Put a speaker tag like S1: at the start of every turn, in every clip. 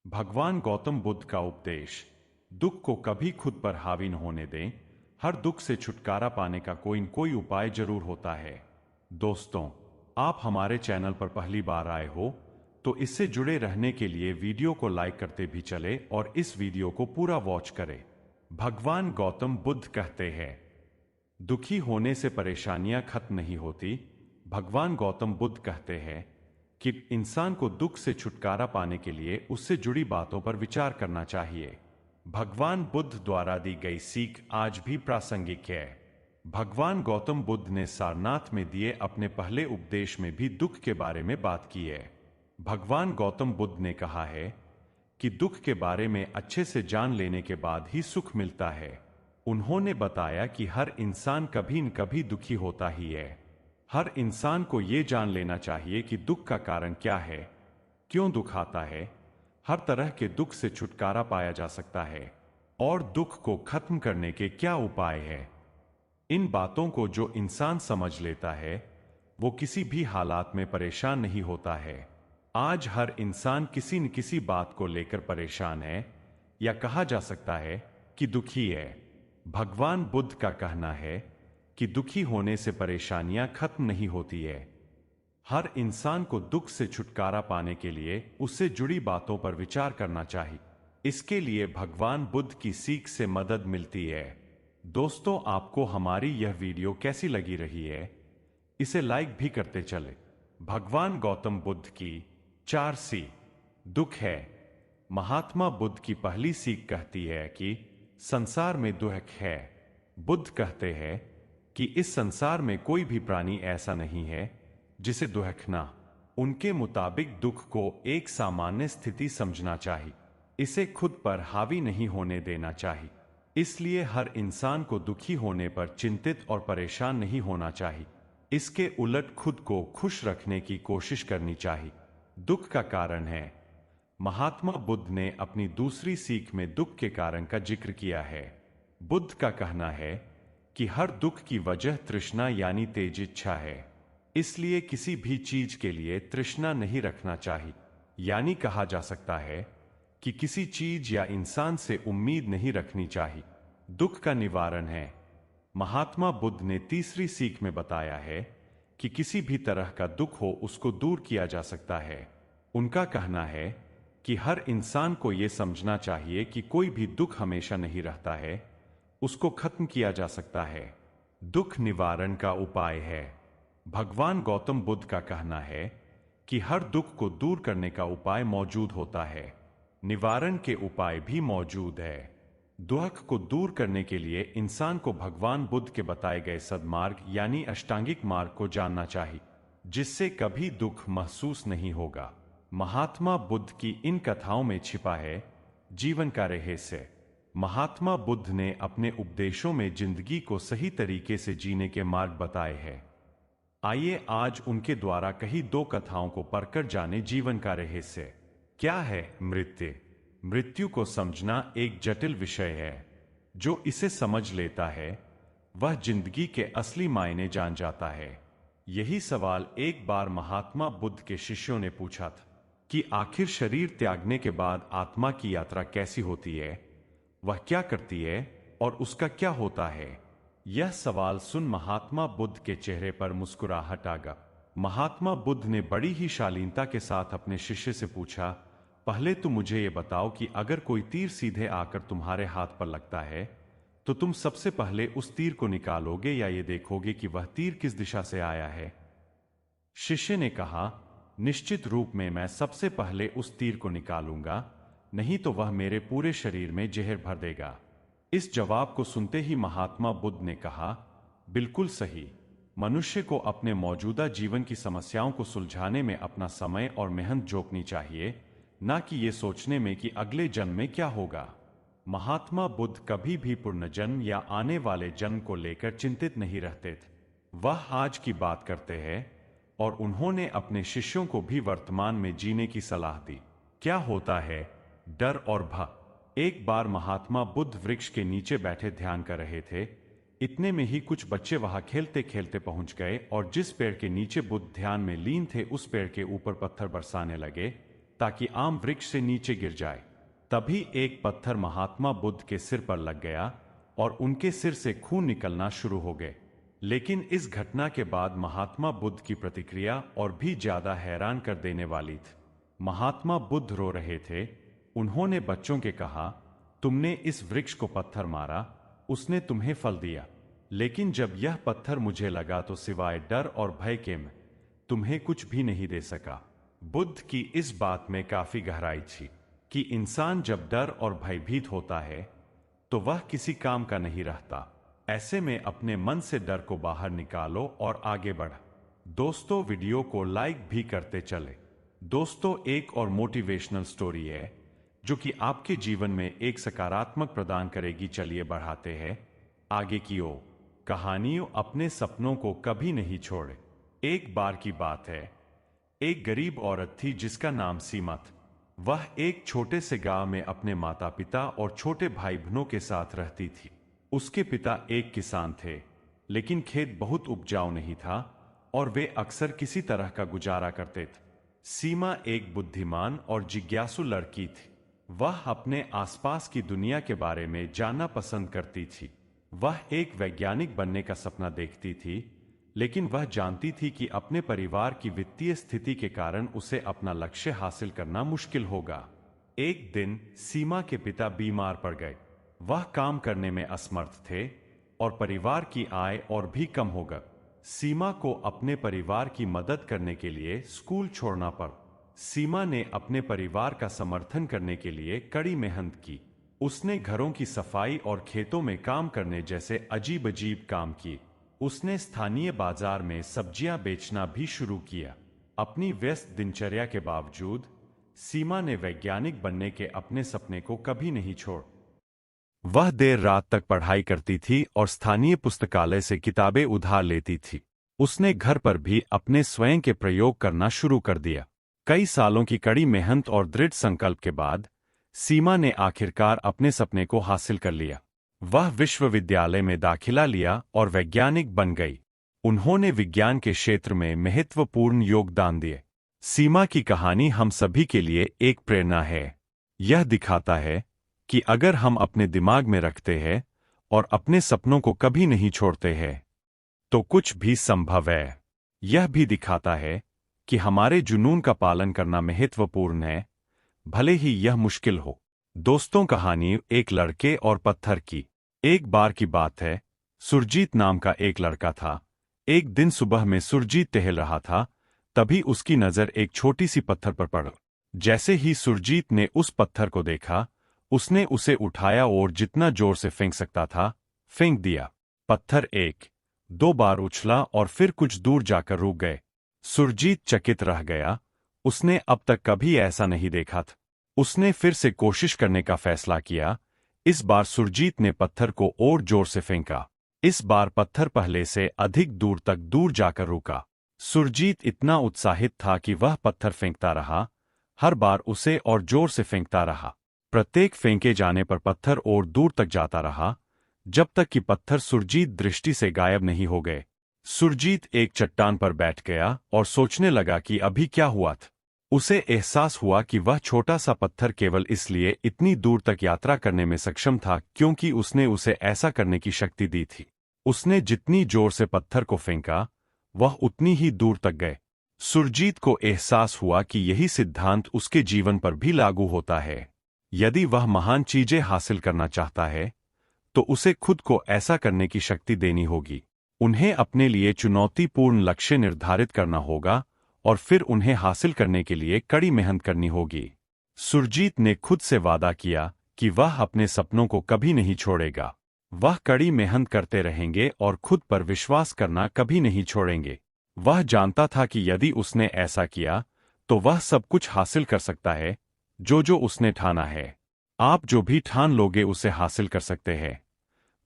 S1: भगवान गौतम बुद्ध का उपदेश। दुख को कभी खुद पर हावी न होने दें। हर दुख से छुटकारा पाने का कोई न कोई उपाय जरूर होता है। दोस्तों, आप हमारे चैनल पर पहली बार आए हो तो इससे जुड़े रहने के लिए वीडियो को लाइक करते भी चले और इस वीडियो को पूरा वॉच करें। भगवान गौतम बुद्ध कहते हैं, दुखी होने से परेशानियां खत्म नहीं होती। भगवान गौतम बुद्ध कहते हैं कि इंसान को दुख से छुटकारा पाने के लिए उससे जुड़ी बातों पर विचार करना चाहिए। भगवान बुद्ध द्वारा दी गई सीख आज भी प्रासंगिक है। भगवान गौतम बुद्ध ने सारनाथ में दिए अपने पहले उपदेश में भी दुख के बारे में बात की है। भगवान गौतम बुद्ध ने कहा है कि दुख के बारे में अच्छे से जान लेने के बाद ही सुख मिलता है। उन्होंने बताया कि हर इंसान कभी न कभी दुखी होता ही है। हर इंसान को यह जान लेना चाहिए कि दुख का कारण क्या है, क्यों दुख आता है। हर तरह के दुख से छुटकारा पाया जा सकता है और दुख को खत्म करने के क्या उपाय है। इन बातों को जो इंसान समझ लेता है वो किसी भी हालात में परेशान नहीं होता है। आज हर इंसान किसी न किसी बात को लेकर परेशान है या कहा जा सकता है कि दुखी है। भगवान बुद्ध का कहना है कि दुखी होने से परेशानियां खत्म नहीं होती है। हर इंसान को दुख से छुटकारा पाने के लिए उससे जुड़ी बातों पर विचार करना चाहिए। इसके लिए भगवान बुद्ध की सीख से मदद मिलती है। दोस्तों, आपको हमारी यह वीडियो कैसी लगी रही है, इसे लाइक भी करते चले। भगवान गौतम बुद्ध की 4 सी। दुख है। महात्मा बुद्ध की पहली सीख कहती है कि संसार में दुख है। बुद्ध कहते हैं कि इस संसार में कोई भी प्राणी ऐसा नहीं है जिसे दुख ना। उनके मुताबिक दुख को एक सामान्य स्थिति समझना चाहिए, इसे खुद पर हावी नहीं होने देना चाहिए। इसलिए हर इंसान को दुखी होने पर चिंतित और परेशान नहीं होना चाहिए। इसके उलट खुद को खुश रखने की कोशिश करनी चाहिए। दुख का कारण है। महात्मा बुद्ध ने अपनी दूसरी सीख में दुख के कारण का जिक्र किया है। बुद्ध का कहना है कि हर दुख की वजह तृष्णा यानी तेज इच्छा है। इसलिए किसी भी चीज के लिए तृष्णा नहीं रखना चाहिए। यानी कहा जा सकता है कि किसी चीज या इंसान से उम्मीद नहीं रखनी चाहिए। दुख का निवारण है। महात्मा बुद्ध ने तीसरी सीख में बताया है कि किसी भी तरह का दुख हो उसको दूर किया जा सकता है। उनका कहना है कि हर इंसान को यह समझना चाहिए कि कोई भी दुख हमेशा नहीं रहता है, उसको खत्म किया जा सकता है। दुख निवारण का उपाय है। भगवान गौतम बुद्ध का कहना है कि हर दुख को दूर करने का उपाय मौजूद होता है, निवारण के उपाय भी मौजूद है। दुख को दूर करने के लिए इंसान को भगवान बुद्ध के बताए गए सद्मार्ग यानी अष्टांगिक मार्ग को जानना चाहिए, जिससे कभी दुख महसूस नहीं होगा। महात्मा बुद्ध की इन कथाओं में छिपा है जीवन का रहस्य। महात्मा बुद्ध ने अपने उपदेशों में जिंदगी को सही तरीके से जीने के मार्ग बताए हैं। आइए आज उनके द्वारा कही 2 कथाओं को पढ़कर जाने जीवन का रहस्य। क्या है मृत्यु? मृत्यु को समझना एक जटिल विषय है। जो इसे समझ लेता है वह जिंदगी के असली मायने जान जाता है। यही सवाल एक बार महात्मा बुद्ध के शिष्यों ने पूछा था कि आखिर शरीर त्यागने के बाद आत्मा की यात्रा कैसी होती है, वह क्या करती है और उसका क्या होता है। यह सवाल सुन महात्मा बुद्ध के चेहरे पर मुस्कुराहट आ गई। महात्मा बुद्ध ने बड़ी ही शालीनता के साथ अपने शिष्य से पूछा, पहले तो मुझे यह बताओ कि अगर कोई तीर सीधे आकर तुम्हारे हाथ पर लगता है तो तुम सबसे पहले उस तीर को निकालोगे या ये देखोगे कि वह तीर किस दिशा से आया है। शिष्य ने कहा, निश्चित रूप में मैं सबसे पहले उस तीर को निकालूंगा, नहीं तो वह मेरे पूरे शरीर में जहर भर देगा। इस जवाब को सुनते ही महात्मा बुद्ध ने कहा, बिल्कुल सही। मनुष्य को अपने मौजूदा जीवन की समस्याओं को सुलझाने में अपना समय और मेहनत झोंकनी चाहिए, ना कि ये सोचने में कि अगले जन्म में क्या होगा। महात्मा बुद्ध कभी भी पुनर्जन्म या आने वाले जन्म को लेकर चिंतित नहीं रहते थे। वह आज की बात करते हैं और उन्होंने अपने शिष्यों को भी वर्तमान में जीने की सलाह दी। क्या होता है डर और भय? एक बार महात्मा बुद्ध वृक्ष के नीचे बैठे ध्यान कर रहे थे। इतने में ही कुछ बच्चे वहां खेलते खेलते पहुंच गए और जिस पेड़ के नीचे बुद्ध ध्यान में लीन थे उस पेड़ के ऊपर पत्थर बरसाने लगे। ताकि आम वृक्ष से नीचे गिर जाए। तभी एक पत्थर महात्मा बुद्ध के सिर पर लग गया और उनके सिर से खून निकलना शुरू हो गए। लेकिन इस घटना के बाद महात्मा बुद्ध की प्रतिक्रिया और भी ज्यादा हैरान कर देने वाली थी। महात्मा बुद्ध रो रहे थे। उन्होंने बच्चों के कहा, तुमने इस वृक्ष को पत्थर मारा, उसने तुम्हें फल दिया, लेकिन जब यह पत्थर मुझे लगा तो सिवाय डर और भय के मैं तुम्हें कुछ भी नहीं दे सका। बुद्ध की इस बात में काफी गहराई थी कि इंसान जब डर और भयभीत होता है तो वह किसी काम का नहीं रहता। ऐसे में अपने मन से डर को बाहर निकालो और आगे बढ़। दोस्तों, वीडियो को लाइक भी करते चले। दोस्तों, एक और मोटिवेशनल स्टोरी है जो कि आपके जीवन में एक सकारात्मक प्रदान करेगी। चलिए बढ़ाते हैं आगे की ओर। कहानियों अपने सपनों को कभी नहीं छोड़े। एक बार की बात है, एक गरीब औरत थी जिसका नाम सीमा था। वह एक छोटे से गांव में अपने माता पिता और छोटे भाई बहनों के साथ रहती थी। उसके पिता एक किसान थे, लेकिन खेत बहुत उपजाऊ नहीं था और वे अक्सर किसी तरह का गुजारा करते थे। सीमा एक बुद्धिमान और जिज्ञासु लड़की थी। वह अपने आसपास की दुनिया के बारे में जानना पसंद करती थी। वह एक वैज्ञानिक बनने का सपना देखती थी, लेकिन वह जानती थी कि अपने परिवार की वित्तीय स्थिति के कारण उसे अपना लक्ष्य हासिल करना मुश्किल होगा। एक दिन सीमा के पिता बीमार पड़ गए। वह काम करने में असमर्थ थे और परिवार की आय और भी कम हो गई। सीमा को अपने परिवार की मदद करने के लिए स्कूल छोड़ना पड़ा। सीमा ने अपने परिवार का समर्थन करने के लिए कड़ी मेहनत की। उसने घरों की सफाई और खेतों में काम करने जैसे अजीब अजीब काम किए। उसने स्थानीय बाजार में सब्जियां बेचना भी शुरू किया। अपनी व्यस्त दिनचर्या के बावजूद सीमा ने वैज्ञानिक बनने के अपने सपने को कभी नहीं छोड़। वह देर रात तक पढ़ाई करती थी और स्थानीय पुस्तकालय से किताबें उधार लेती थी। उसने घर पर भी अपने स्वयं के प्रयोग करना शुरू कर दिया। कई सालों की कड़ी मेहनत और दृढ़ संकल्प के बाद सीमा ने आखिरकार अपने सपने को हासिल कर लिया। वह विश्वविद्यालय में दाखिला लिया और वैज्ञानिक बन गई। उन्होंने विज्ञान के क्षेत्र में महत्वपूर्ण योगदान दिए। सीमा की कहानी हम सभी के लिए एक प्रेरणा है। यह दिखाता है कि अगर हम अपने दिमाग में रखते हैं और अपने सपनों को कभी नहीं छोड़ते हैं तो कुछ भी संभव है। यह भी दिखाता है कि हमारे जुनून का पालन करना महत्वपूर्ण है, भले ही यह मुश्किल हो। दोस्तों, कहानी एक लड़के और पत्थर की। एक बार की बात है, सुरजीत नाम का एक लड़का था। एक दिन सुबह में सुरजीत टहल रहा था, तभी उसकी नजर एक छोटी सी पत्थर पर पड़ी। जैसे ही सुरजीत ने उस पत्थर को देखा, उसने उसे उठाया और जितना जोर से फेंक सकता था फेंक दिया। पत्थर एक दो बार उछला और फिर कुछ दूर जाकर रुक गए। सुरजीत चकित रह गया। उसने अब तक कभी ऐसा नहीं देखा था। उसने फिर से कोशिश करने का फैसला किया। इस बार सुरजीत ने पत्थर को और जोर से फेंका। इस बार पत्थर पहले से अधिक दूर तक दूर जाकर रुका। सुरजीत इतना उत्साहित था कि वह पत्थर फेंकता रहा। हर बार उसे और जोर से फेंकता रहा। प्रत्येक फेंके जाने पर पत्थर और दूर तक जाता रहा, जब तक कि पत्थर सुरजीत दृष्टि से गायब नहीं हो गए। सुरजीत एक चट्टान पर बैठ गया और सोचने लगा कि अभी क्या हुआ था। उसे एहसास हुआ कि वह छोटा सा पत्थर केवल इसलिए इतनी दूर तक यात्रा करने में सक्षम था क्योंकि उसने उसे ऐसा करने की शक्ति दी थी। उसने जितनी जोर से पत्थर को फेंका, वह उतनी ही दूर तक गए। सुरजीत को एहसास हुआ कि यही सिद्धांत उसके जीवन पर भी लागू होता है। यदि वह महान चीजें हासिल करना चाहता है, तो उसे खुद को ऐसा करने की शक्ति देनी होगी। उन्हें अपने लिए चुनौतीपूर्ण लक्ष्य निर्धारित करना होगा और फिर उन्हें हासिल करने के लिए कड़ी मेहनत करनी होगी। सुरजीत ने खुद से वादा किया कि वह अपने सपनों को कभी नहीं छोड़ेगा। वह कड़ी मेहनत करते रहेंगे और खुद पर विश्वास करना कभी नहीं छोड़ेंगे। वह जानता था कि यदि उसने ऐसा किया तो वह सब कुछ हासिल कर सकता है जो उसने ठाना है। आप जो भी ठान लोगे उसे हासिल कर सकते हैं,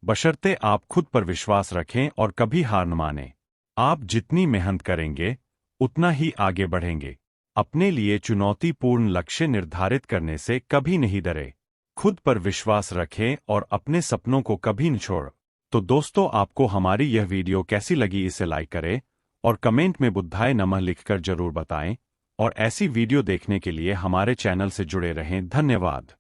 S1: बशर्ते आप खुद पर विश्वास रखें और कभी हार न मानें। आप जितनी मेहनत करेंगे उतना ही आगे बढ़ेंगे। अपने लिए चुनौतीपूर्ण लक्ष्य निर्धारित करने से कभी नहीं डरे। खुद पर विश्वास रखें और अपने सपनों को कभी न छोड़। तो दोस्तों, आपको हमारी यह वीडियो कैसी लगी इसे लाइक करें और कमेंट में बुद्धाय नमः लिखकर जरूर बताएं और ऐसी वीडियो देखने के लिए हमारे चैनल से जुड़े रहें। धन्यवाद।